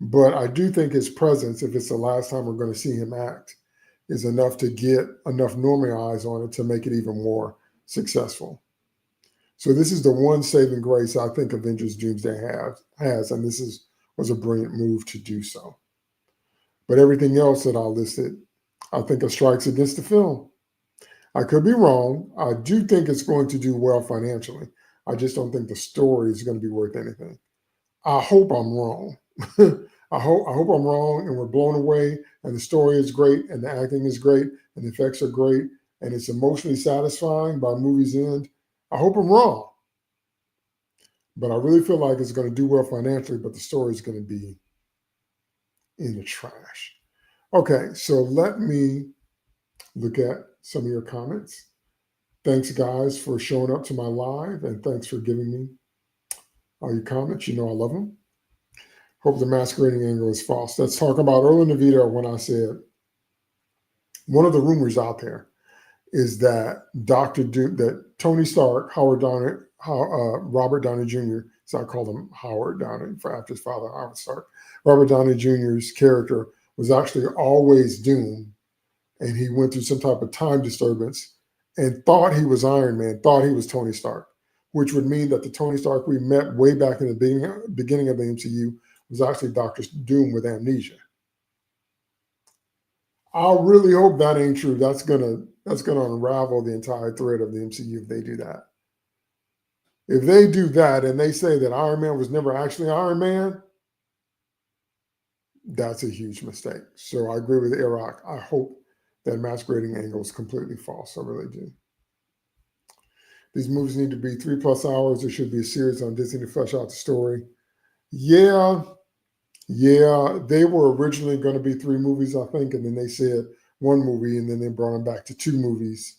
A: But I do think his presence, if it's the last time we're going to see him act, is enough to get enough normal eyes on it to make it even more successful. So this is the one saving grace I think Avengers Doomsday has, and this was a brilliant move to do so. But everything else that I listed, I think are strikes against the film. I could be wrong. I do think it's going to do well financially. I just don't think the story is going to be worth anything. I hope I'm wrong. I hope I'm wrong and we're blown away and the story is great and the acting is great and the effects are great and it's emotionally satisfying by movie's end. I hope I'm wrong. But I really feel like it's going to do well financially, but the story is going to be in the trash. Okay, so let me look at some of your comments. Thanks, guys, for showing up to my live, and thanks for giving me all your comments. You know I love them. Hope the masquerading angle is false. Let's talk about earlier in the video when I said one of the rumors out there is that that Tony Stark, Robert Downey Jr., so I called him Howard Downey after his father, Howard Stark. Robert Downey Jr.'s character was actually always doomed, and he went through some type of time disturbance and thought he was Iron Man, thought he was Tony Stark, which would mean that the Tony Stark we met way back in the beginning of the MCU was actually Dr. Doom with amnesia. I really hope that ain't true. That's gonna unravel the entire thread of the MCU if they do that. If they do that and they say that Iron Man was never actually Iron Man, that's a huge mistake. So I agree with Iraq. I hope that masquerading angle is completely false. I really do. These movies need to be 3+ hours. There should be a series on Disney to flesh out the story. Yeah, they were originally going to be 3 movies, I think, and then they said 1 movie, and then they brought them back to 2 movies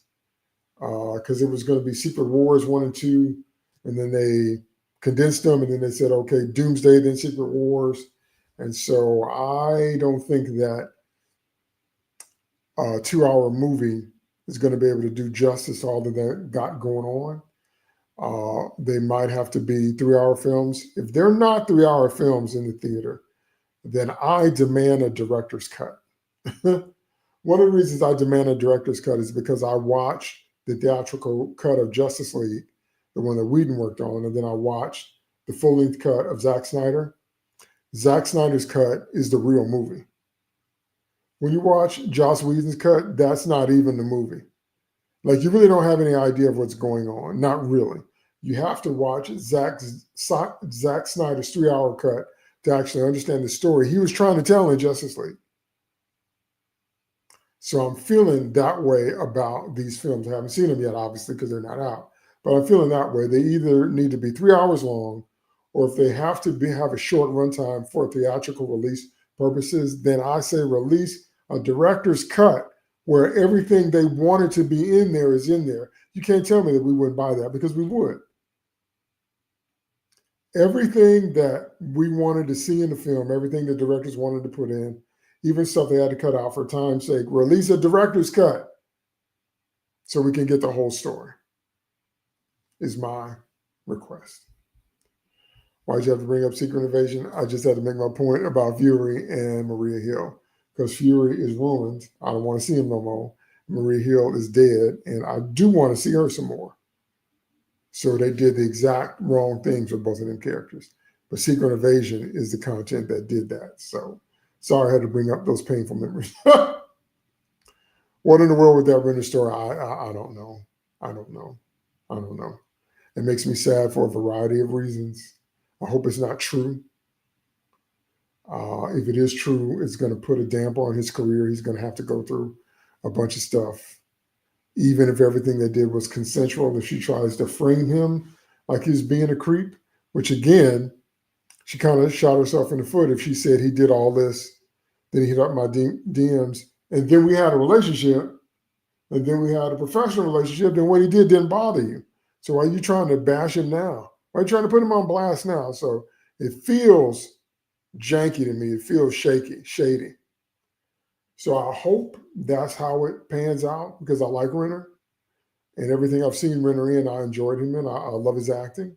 A: because it was going to be Secret Wars 1 and 2, and then they condensed them, and then they said, okay, Doomsday, then Secret Wars. And so I don't think that a 2-hour movie is going to be able to do justice to all that they got going on. They might have to be 3-hour films. If they're not 3-hour films in the theater, then I demand a director's cut. One of the reasons I demand a director's cut is because I watched the theatrical cut of Justice League, the one that Whedon worked on, and then I watched the full-length cut of Zack Snyder. Zack Snyder's cut is the real movie. When you watch Joss Whedon's cut, that's not even the movie. Like, you really don't have any idea of what's going on. Not really. You have to watch Zack Snyder's 3-hour cut to actually understand the story he was trying to tell in Justice League. So I'm feeling that way about these films. I haven't seen them yet, obviously, because they're not out. But I'm feeling that way. They either need to be 3 hours long, or if they have to have a short runtime for theatrical release purposes, then I say release a director's cut where everything they wanted to be in there is in there. You can't tell me that we wouldn't buy that, because we would. Everything that we wanted to see in the film, everything the directors wanted to put in, even stuff they had to cut out for time's sake, release a director's cut so we can get the whole story, is my request. Why'd you have to bring up Secret Invasion? I just had to make my point about Fury and Maria Hill, because Fury is ruined. I don't want to see him no more. Maria Hill is dead, and I do want to see her some more. So they did the exact wrong things with both of them characters. But Secret Invasion is the content that did that. So sorry I had to bring up those painful memories. What in the world with that Renner story? I don't know. I don't know. I don't know. It makes me sad for a variety of reasons. I hope it's not true. If it is true, it's going to put a damper on his career. He's going to have to go through a bunch of stuff. Even if everything they did was consensual, if she tries to frame him like he's being a creep, which again, she kind of shot herself in the foot if she said he did all this, then he hit up my DMs, and then we had a relationship, and then we had a professional relationship, then what he did didn't bother you. So why are you trying to bash him now? Why are you trying to put him on blast now? So it feels janky to me. It feels shaky, shady. So I hope that's how it pans out, because I like Renner, and everything I've seen Renner in, I enjoyed him in. I love his acting.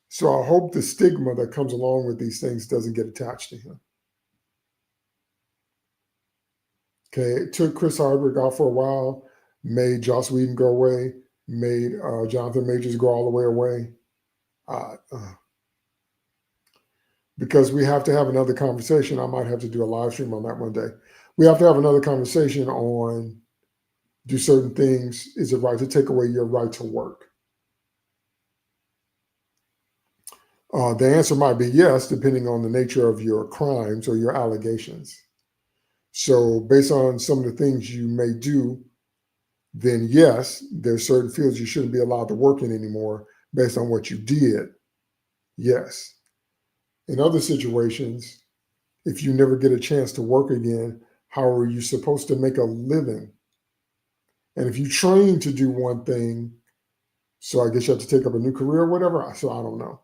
A: So I hope the stigma that comes along with these things doesn't get attached to him. Okay, it took Chris Hardwick out for a while, made Joss Whedon go away, made Jonathan Majors go all the way away. Because we have to have another conversation. I might have to do a live stream on that one day. We have to have another conversation on, do certain things, is it right to take away your right to work? The answer might be yes, depending on the nature of your crimes or your allegations. So based on some of the things you may do, then yes, there's certain fields you shouldn't be allowed to work in anymore based on what you did. Yes. In other situations, if you never get a chance to work again, how are you supposed to make a living? And if you train to do one thing, so I guess you have to take up a new career or whatever. So I don't know.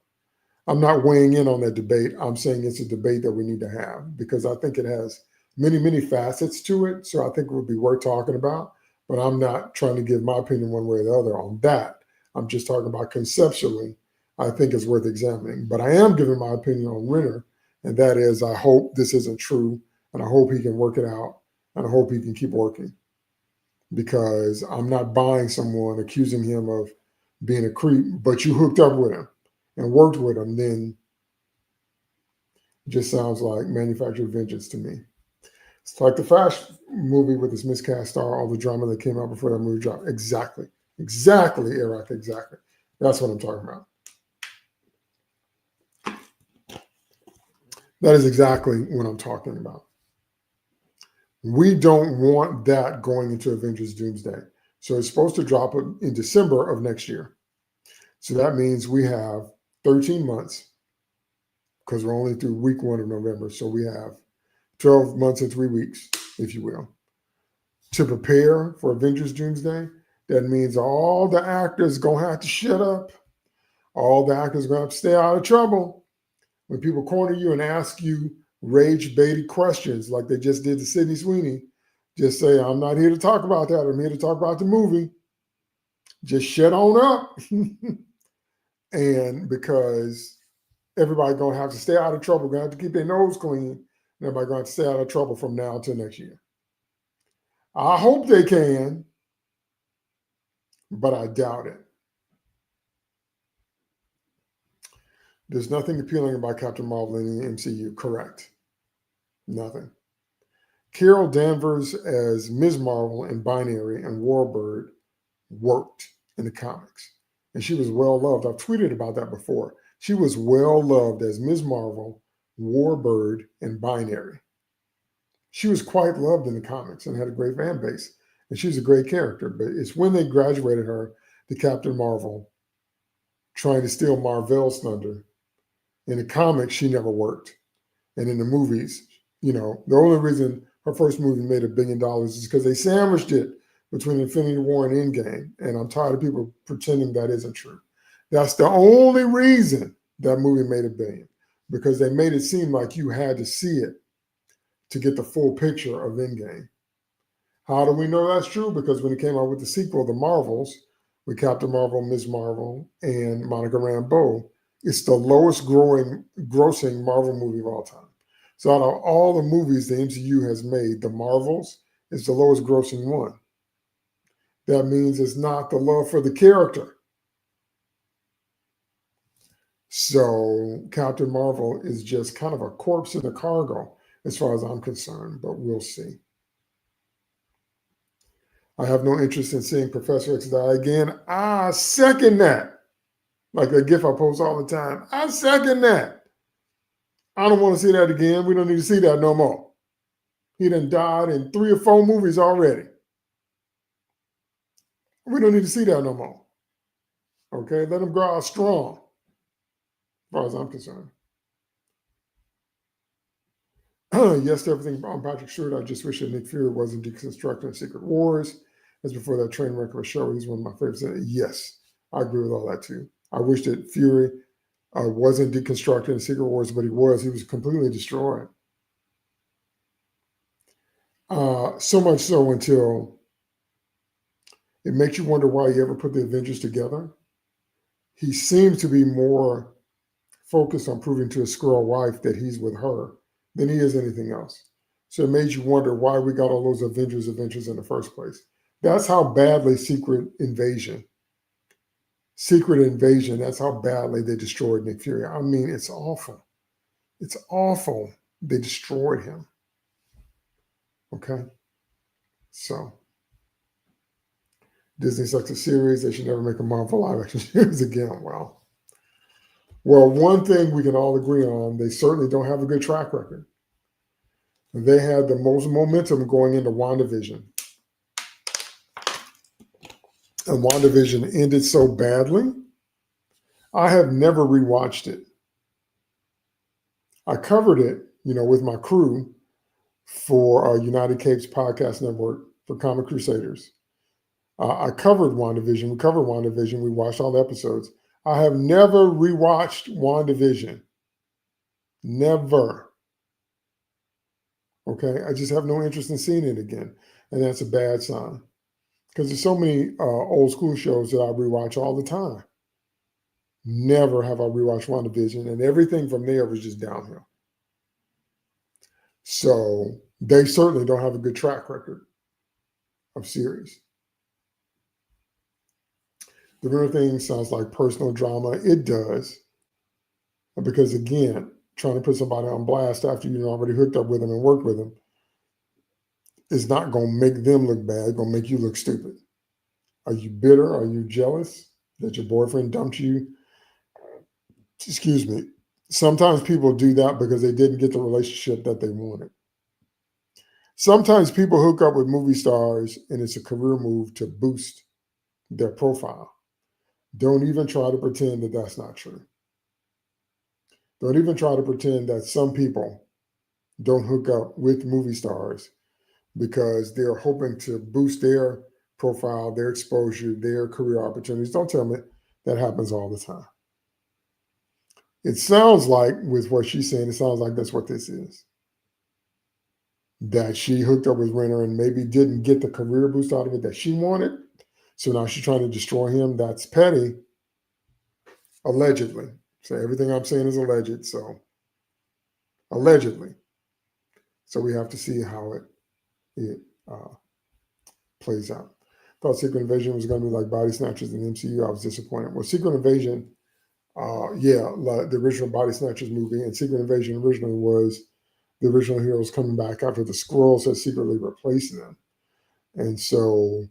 A: I'm not weighing in on that debate. I'm saying it's a debate that we need to have, because I think it has many, many facets to it. So I think it would be worth talking about, but I'm not trying to give my opinion one way or the other on that. I'm just talking about conceptually, I think it's worth examining. But I am giving my opinion on Renner, and that is, I hope this isn't true, and I hope he can work it out, and I hope he can keep working, because I'm not buying someone accusing him of being a creep, but you hooked up with him and worked with him, then it just sounds like manufactured vengeance to me. It's like the Flash movie with his miscast star, all the drama that came out before that movie dropped. Exactly, Eric, exactly. That's what I'm talking about. That is exactly what I'm talking about. We don't want that going into Avengers Doomsday. So it's supposed to drop in December of next year. So that means we have 13 months, because we're only through week 1 of November. So we have 12 months and 3 weeks, if you will, to prepare for Avengers Doomsday. That means all the actors going to have to shut up. All the actors are going to have to stay out of trouble. When people corner you and ask you rage-baited questions like they just did to Sydney Sweeney, just say, I'm not here to talk about that. I'm here to talk about the movie. Just shut on up. And because everybody's going to have to stay out of trouble, going to have to keep their nose clean, and everybody's going to have to stay out of trouble from now until next year. I hope they can, but I doubt it. There's nothing appealing about Captain Marvel in the MCU, correct? Nothing. Carol Danvers as Ms. Marvel in Binary and Warbird worked in the comics, and she was well loved. I've tweeted about that before. She was well loved as Ms. Marvel, Warbird, and Binary. She was quite loved in the comics and had a great fan base. And she was a great character. But it's when they graduated her to Captain Marvel, trying to steal Marvel's thunder. In the comics, she never worked. And in the movies, the only reason her first movie made $1 billion is because they sandwiched it between Infinity War and Endgame. And I'm tired of people pretending that isn't true. That's the only reason that movie made $1 billion, because they made it seem like you had to see it to get the full picture of Endgame. How do we know that's true? Because when it came out with the sequel, The Marvels, with Captain Marvel, Ms. Marvel, and Monica Rambeau, it's the lowest grossing Marvel movie of all time. So out of all the movies the MCU has made, The Marvels is the lowest grossing one. That means it's not the love for the character. So Captain Marvel is just kind of a corpse in the cargo as far as I'm concerned, but we'll see. I have no interest in seeing Professor X die again. I second that. Like a GIF I post all the time. I second that. I don't want to see that again. We don't need to see that no more. He done died in 3 or 4 movies already. We don't need to see that no more. Okay, let him go out strong, as far as I'm concerned. Yes to everything on Patrick Stewart. I just wish that Nick Fury wasn't deconstructing Secret Wars. As before that train wreck of a show, he's one of my favorites. Yes, I agree with all that too. I wish that Fury wasn't deconstructing Secret Wars, but he was. He was completely destroyed. So much so until it makes you wonder why he ever put the Avengers together. He seems to be more focused on proving to his Skrull wife that he's with her than he is anything else. So it made you wonder why we got all those Avengers in the first place. That's how badly Secret Invasion, that's how badly they destroyed Nick Fury. I mean, it's awful. It's awful. They destroyed him. Okay? So, Disney sucks a series. They should never make a Marvel live action series again. Well, one thing we can all agree on, they certainly don't have a good track record. They had the most momentum going into WandaVision. And WandaVision ended so badly. I have never rewatched it. I covered it, with my crew for United Capes Podcast Network for Comic Crusaders. I covered WandaVision. We covered WandaVision. We watched all the episodes. I have never rewatched WandaVision. Never. Okay? I just have no interest in seeing it again. And that's a bad sign. Because there's so many old school shows that I rewatch all the time. Never have I rewatched WandaVision. And everything from there was just downhill. So they certainly don't have a good track record of series. The real thing sounds like personal drama. It does. Because again, trying to put somebody on blast after you've already hooked up with them and worked with them is not going to make them look bad. It's going to make you look stupid. Are you bitter? Are you jealous that your boyfriend dumped you? Excuse me. Sometimes people do that because they didn't get the relationship that they wanted. Sometimes people hook up with movie stars and it's a career move to boost their profile. Don't even try to pretend that that's not true. Don't even try to pretend that some people don't hook up with movie stars because they're hoping to boost their profile, their exposure, their career opportunities. Don't tell me that happens all the time. It sounds like, with what she's saying, it sounds like that's what this is. That she hooked up with Renner and maybe didn't get the career boost out of it that she wanted. So now she's trying to destroy him. That's petty. Allegedly. So everything I'm saying is alleged. So allegedly. So we have to see how it plays out. Thought Secret Invasion was going to be like Body Snatchers in the MCU. I was disappointed. Well, Secret Invasion, like the original Body Snatchers movie, and Secret Invasion originally was the original heroes coming back after the Skrulls had secretly replaced them. And so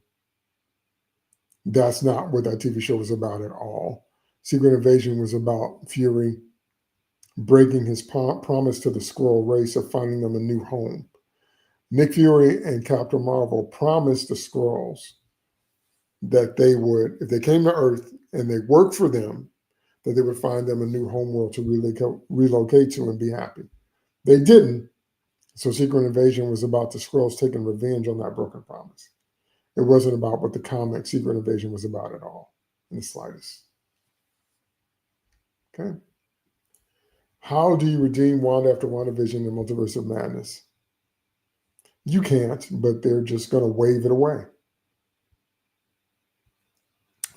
A: that's not what that TV show was about at all. Secret Invasion was about Fury breaking his promise to the Skrull race of finding them a new home. Nick Fury and Captain Marvel promised the Skrulls that they would, if they came to Earth and they worked for them, that they would find them a new homeworld to relocate to and be happy. They didn't. So Secret Invasion was about the Skrulls taking revenge on that broken promise. It wasn't about what the comic Secret Invasion was about at all, in the slightest. Okay. How do you redeem Wanda after WandaVision and Multiverse of Madness? You can't, but they're just going to wave it away.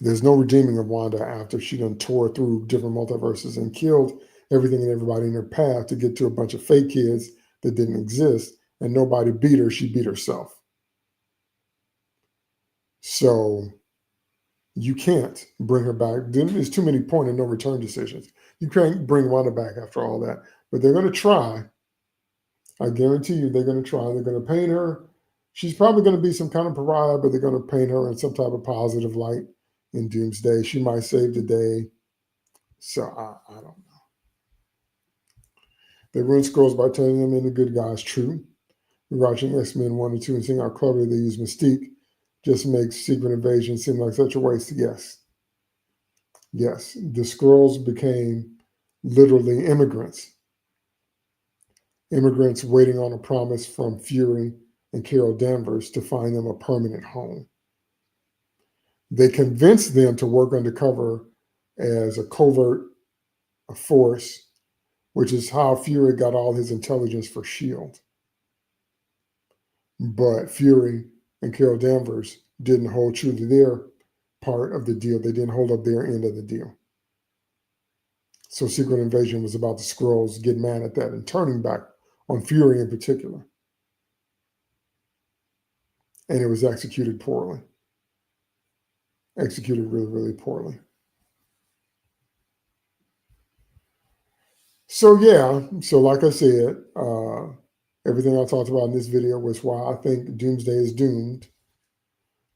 A: There's no redeeming of Wanda after she done tore through different multiverses and killed everything and everybody in her path to get to a bunch of fake kids that didn't exist, and nobody beat her. She beat herself. So you can't bring her back. There's too many point and no return decisions. You can't bring Wanda back after all that. But they're going to try. I guarantee you they're going to try. They're going to paint her. She's probably going to be some kind of pariah, but they're going to paint her in some type of positive light in Doomsday. She might save the day. So I don't know. They ruin Skrulls by turning them into good guys. True. We're watching X-Men 1 and 2 and seeing how clever they use Mystique just makes Secret Invasion seem like such a waste. Yes. Yes. The Skrulls became literally immigrants. Immigrants waiting on a promise from Fury and Carol Danvers to find them a permanent home. They convinced them to work undercover as a covert force, which is how Fury got all his intelligence for S.H.I.E.L.D. But Fury and Carol Danvers didn't hold true to their part of the deal. They didn't hold up their end of the deal. So Secret Invasion was about the Skrulls getting mad at that and turning back on Fury in particular. And it was executed poorly. Executed really, really poorly. So yeah, so like I said, everything I talked about in this video was why I think Doomsday is doomed.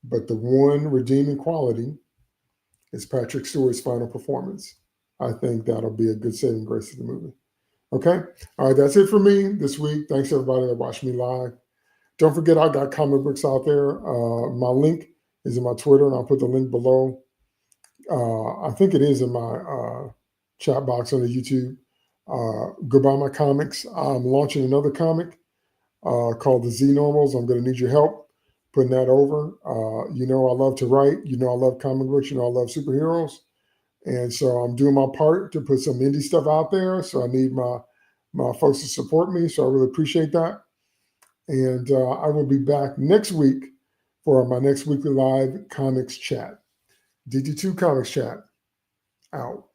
A: But the one redeeming quality is Patrick Stewart's final performance. I think that'll be a good saving grace of the movie. Okay? All right, that's it for me this week. Thanks everybody that watched me live. Don't forget, I got comic books out there. My link is in my Twitter, and I'll put the link below. I think it is in my chat box on the YouTube. Go buy my comics. I'm launching another comic called The Z Normals. I'm going to need your help putting that over. You know I love to write. You know I love comic books. You know I love superheroes. And so I'm doing my part to put some indie stuff out there. So I need my folks to support me. So I really appreciate that. And I will be back next week for my next weekly live comics chat. DT2 Comics Chat out.